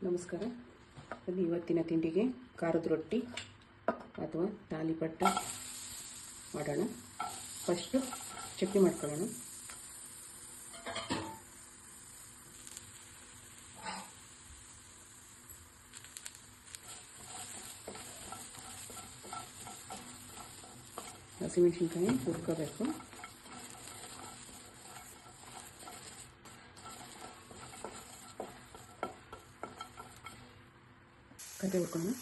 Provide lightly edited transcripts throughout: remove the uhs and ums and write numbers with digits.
ನಮಸ್ಕಾರ. ಬನ್ನಿ ಇವತ್ತಿನ ತಿಂಡಿಗೆ ಖಾರದ ರೊಟ್ಟಿ ಅಥವಾ ತಾಲಿಪಟ್ಟ ಮಾಡೋಣ. ಫಸ್ಟು ಚಟ್ನಿ ಮಾಡ್ಕೊಳ್ಳೋಣ. ಹಸಿಮೆಣಸಿನ್ಕಾಯಿ ಹುರ್ಕೋಬೇಕು. ಕತೆ ಹುರ್ಕೊಳ್ಳೋಣ.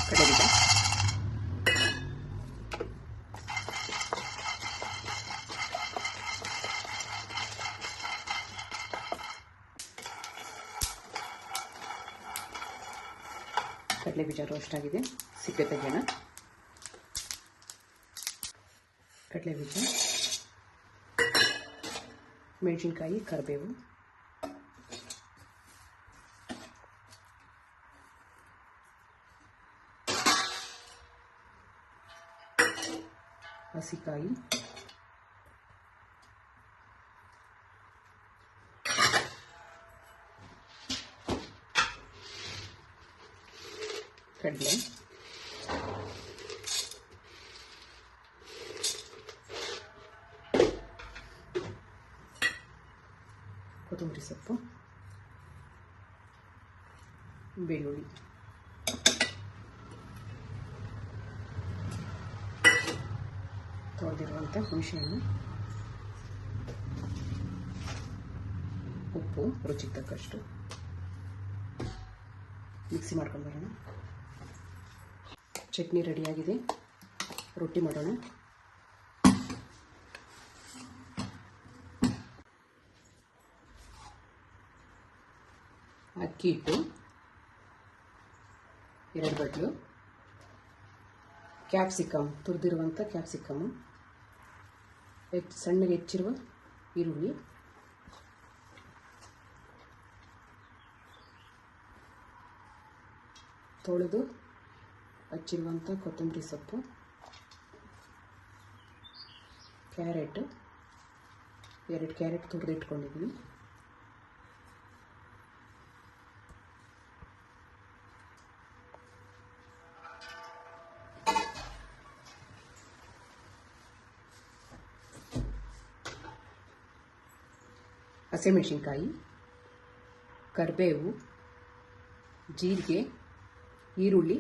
ಕಡಲೆ ಬೀಜ, ಕಡಲೆ ಬೀಜ ರೋಸ್ಟ್ ಆಗಿದೆ, ಸಿಪ್ಪೆ ತೆಗೆಯೋಣ. ಕಡಲೆ ಬೀಜ, ಮೆಣಸಿನ್ಕಾಯಿ, ಕರಿಬೇವು, ಹಸಿಕಾಯಿ, ಕಡಲೆ, ಕೊತ್ತಂಬರಿ ಸೊಪ್ಪು, ಬೆಳ್ಳುಳ್ಳಿ, ತೊಳೆದಿರುವಂಥ ಹುಣಸೆಹಣ್ಣು, ಉಪ್ಪು ರುಚಿಗೆ ತಕ್ಕಷ್ಟು. ಮಿಕ್ಸಿ ಮಾಡ್ಕೊಂಡು ಬರೋಣ. ಚಟ್ನಿ ರೆಡಿಯಾಗಿದೆ. ರೊಟ್ಟಿ ಮಾಡೋಣ. ಅಕ್ಕಿ ಹಿಟ್ಟು 2 ಬಟ್ಲು, ಕ್ಯಾಪ್ಸಿಕಮ್, ತುರಿದಿರುವಂಥ ಕ್ಯಾಪ್ಸಿಕಮ್ಮು, ಸಣ್ಣಗೆ ಹೆಚ್ಚಿರುವ ಈರುಳ್ಳಿ, ತೊಳೆದು ಹಚ್ಚಿರುವಂಥ ಕೊತ್ತಂಬರಿ ಸೊಪ್ಪು, ಕ್ಯಾರೆಟ್, 2 ಕ್ಯಾರೆಟ್ ತುರಿದಿಟ್ಕೊಂಡಿದ್ದೀನಿ, ಹಸಿಮೆಣಸಿನ್ಕಾಯಿ, ಕರಿಬೇವು, ಜೀರಿಗೆ, ಈರುಳ್ಳಿ,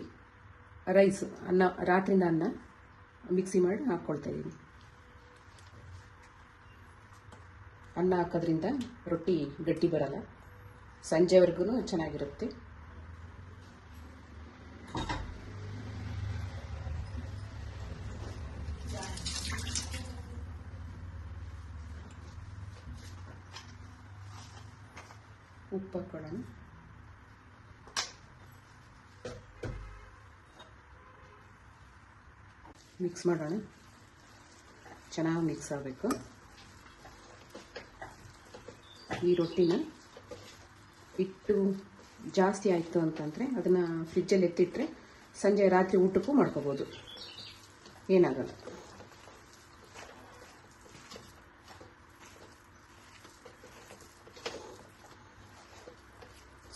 ರೈಸು, ಅನ್ನ, ರಾತ್ರಿಯಿಂದ ಅನ್ನ ಮಿಕ್ಸಿ ಮಾಡಿ ಹಾಕ್ಕೊಳ್ತಾ ಇದ್ದೀನಿ. ಅನ್ನ ಹಾಕೋದ್ರಿಂದ ರೊಟ್ಟಿ ಗಟ್ಟಿ ಬರಲ್ಲ, ಸಂಜೆವರೆಗೂ ಚೆನ್ನಾಗಿರುತ್ತೆ. ಉಪ್ಪು ಹಾಕೊಳ್ಳೋಣ. ಮಿಕ್ಸ್ ಮಾಡೋಣ. ಚೆನ್ನಾಗಿ ಮಿಕ್ಸ್ ಆಗಬೇಕು. ಈ ರೊಟ್ಟಿನ ಹಿಟ್ಟು ಜಾಸ್ತಿ ಆಯಿತು ಅಂತಂದರೆ ಅದನ್ನು ಫ್ರಿಜ್ಜಲ್ಲಿ ಎತ್ತಿಟ್ಟರೆ ಸಂಜೆ ರಾತ್ರಿ ಊಟಕ್ಕೂ ಮಾಡ್ಕೋಬೋದು, ಏನಾಗಲ್ಲ.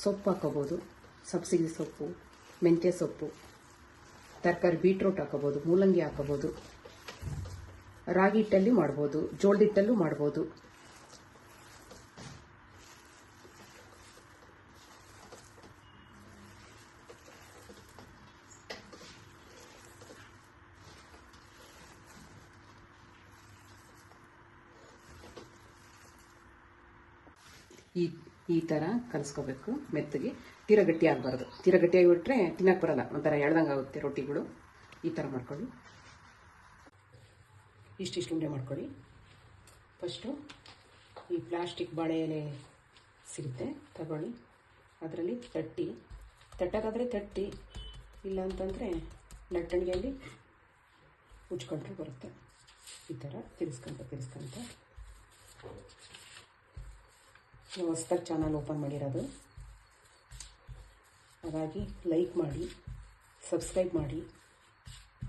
ಸೊಪ್ಪು ಹಾಕೋಬೋದು, ಸಬ್ಸಿಗೆ ಸೊಪ್ಪು, ಮೆಂತ್ಯ ಸೊಪ್ಪು, ತರಕಾರಿ ಬೀಟ್ರೋಟ್ ಹಾಕೋಬೋದು, ಮೂಲಂಗಿ ಹಾಕೋಬೋದು, ರಾಗಿ ಹಿಟ್ಟಲ್ಲಿ ಮಾಡ್ಬೋದು, ಜೋಳದ ಹಿಟ್ಟಲ್ಲೂ ಮಾಡ್ಬೋದು. ಈ ಥರ ಕಲಿಸ್ಕೋಬೇಕು ಮೆತ್ತಗೆ. ತೀರ ಗಟ್ಟಿ ಆಗಬಾರ್ದು. ತೀರ ಗಟ್ಟಿಯಾಗಿ ಬಿಟ್ಟರೆ ತಿನ್ನಕ್ಕೆ ಬರಲ್ಲ, ಒಂಥರ ಎಳ್ದಂಗೆ ಆಗುತ್ತೆ ರೊಟ್ಟಿಗಳು. ಈ ಥರ ಮಾಡ್ಕೊಳ್ಳಿ. ಇಷ್ಟಿಷ್ಟು ಉಂಡೆ ಮಾಡ್ಕೊಳ್ಳಿ. ಫಸ್ಟು ಈ ಪ್ಲಾಸ್ಟಿಕ್ ಬಾಳೆ ಎಲೆ ಸಿಗುತ್ತೆ, ತಗೊಳ್ಳಿ. ಅದರಲ್ಲಿ ತಟ್ಟೋದಾದರೆ ತಟ್ಟಿ, ಇಲ್ಲ ಅಂತಂದರೆ ಲಟ್ಟಣಿಗೆಯಲ್ಲಿ ಉಚ್ಕೊಂಡ್ರೆ ಬರುತ್ತೆ. ಈ ಥರ ತಿರ್ಸ್ಕೊಂತ ಹೊಸ್ದಾಗಿ ಚಾನಲ್ ಓಪನ್ ಮಾಡಿರೋದು. ಹಾಗಾಗಿ ಲೈಕ್ ಮಾಡಿ, ಸಬ್ಸ್ಕ್ರೈಬ್ ಮಾಡಿ.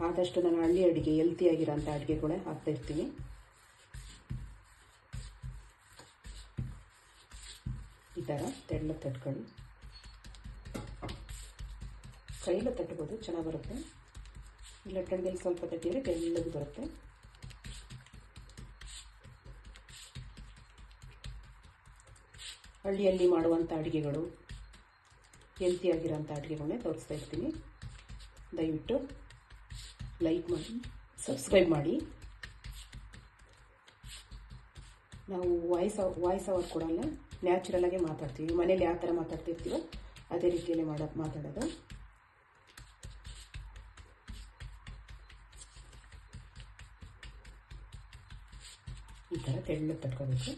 ಆದಷ್ಟು ನಾನು ಹಳ್ಳಿ ಅಡುಗೆ, ಹೆಲ್ತಿಯಾಗಿರೋಂಥ ಅಡುಗೆಗಳೇ ಹಾಕ್ತಾಯಿರ್ತೀನಿ. ಈ ಥರ ತೆಳ್ಳಗೆ ತಟ್ಕೊಳ್ಳಿ. ಕೈಲೇ ತಟ್ಬೋದು, ಚೆನ್ನಾಗಿ ಬರುತ್ತೆ. ಇಲ್ಲ ಲಟ್ಟಣಿಗೆಲ್ಲಿ ಸ್ವಲ್ಪ ತಟ್ಟಿದರೆ ತೆಳ್ಳಗೆ ಬರುತ್ತೆ. ಹಳ್ಳಿಯಲ್ಲಿ ಮಾಡುವಂಥ ಅಡುಗೆಗಳು, ಹೆಲ್ತಿಯಾಗಿರೋಂಥ ಅಡುಗೆಗಳನ್ನೇ ತೋರಿಸ್ತಾ ಇರ್ತೀನಿ. ದಯವಿಟ್ಟು ಲೈಕ್ ಮಾಡಿ, ಸಬ್ಸ್ಕ್ರೈಬ್ ಮಾಡಿ. ನಾವು ವಾಯ್ಸ್ ಓವರ್ ಕೊಡಲ್ಲ, ನ್ಯಾಚುರಲಾಗೆ ಮಾತಾಡ್ತೀವಿ. ಮನೇಲಿ ಯಾವ ಥರ ಮಾತಾಡ್ತಿರ್ತೀವೋ ಅದೇ ರೀತಿಯಲ್ಲೇ ಮಾತಾಡೋದು. ಈ ಥರ ತೆಳ್ಳಗೆ ತಟ್ಕೋಬೇಕು.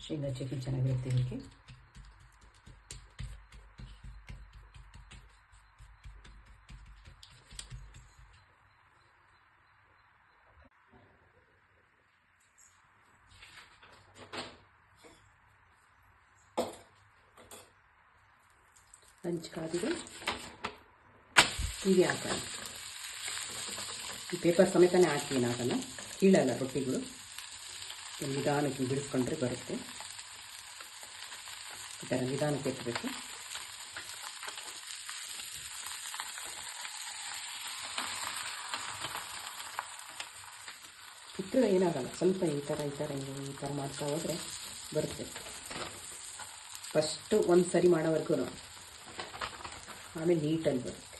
ಶೇಂಗಾ ಚಟ್ನಿ ಚೆನ್ನಾಗಿರುತ್ತೆ ಇದಕ್ಕೆ. ಹಂಚು ಕಾದಿದೆ, ಹೀಗೆ ಹಾಕೋಣ. ಈ ಪೇಪರ್ ಸಮೇತನೇ ಹಾಕ್ತೀನಿ, ಹಾಕಲ್ಲ, ಕೀಳಲ್ಲ ರೊಟ್ಟಿಗಳು. ನಿಧಾನಕ್ಕೆ ಬಿಡಿಸ್ಕೊಂಡ್ರೆ ಬರುತ್ತೆ. ಈ ಥರ ನಿಧಾನಕ್ಕೆ ಎತ್ತಬೇಕು. ಕಿತ್ತರೆ ಏನಾಗಲ್ಲ, ಸ್ವಲ್ಪ ಈ ಥರ ಮಾಡ್ತಾ ಹೋದರೆ ಬರುತ್ತೆ. ಫಸ್ಟು ಒಂದು ಸರಿ ಮಾಡೋವರೆಗೂ ಆಮೇಲೆ ನೀಟಾಗಿ ಬರುತ್ತೆ,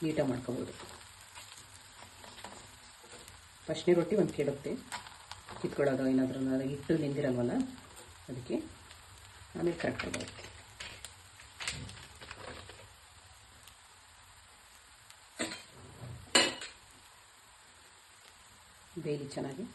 ನೀಟಾಗಿ ಮಾಡ್ಕೋಬೋದು. ಫಸ್ಟ್ನೇ ರೊಟ್ಟಿ ಒಂದು ಕೆಡುತ್ತೆ, ಕಿತ್ಕೊಳ್ಳೋದು ಏನಾದರೂ ಹಿಟ್ಟು ನೆಂದಿರಲ್ವಲ್ಲ ಅದಕ್ಕೆ. ಆಮೇಲೆ ಕರೆಕ್ಟಾಗಿ ಬರುತ್ತೆ. ಬೇಲಿ ಚೆನ್ನಾಗಿ.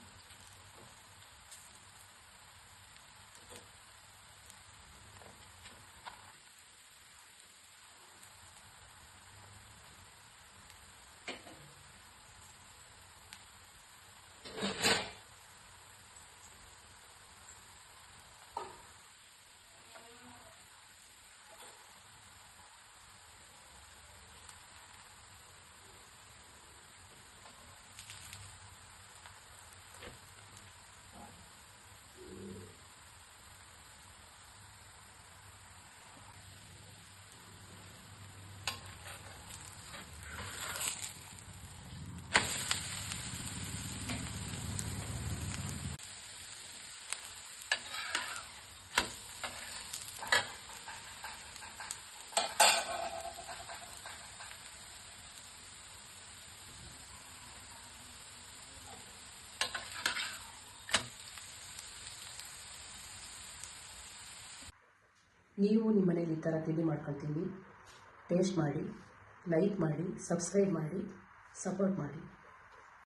ನೀವು ನಿಮ್ಮ ಮನೇಲಿ ಈ ಥರ ತಿಂಡಿ ಮಾಡ್ಕೊಳ್ತೀನಿ. ಟೇಸ್ಟ್ ಮಾಡಿ, ಲೈಕ್ ಮಾಡಿ, ಸಬ್ಸ್ಕ್ರೈಬ್ ಮಾಡಿ, ಸಪೋರ್ಟ್ ಮಾಡಿ.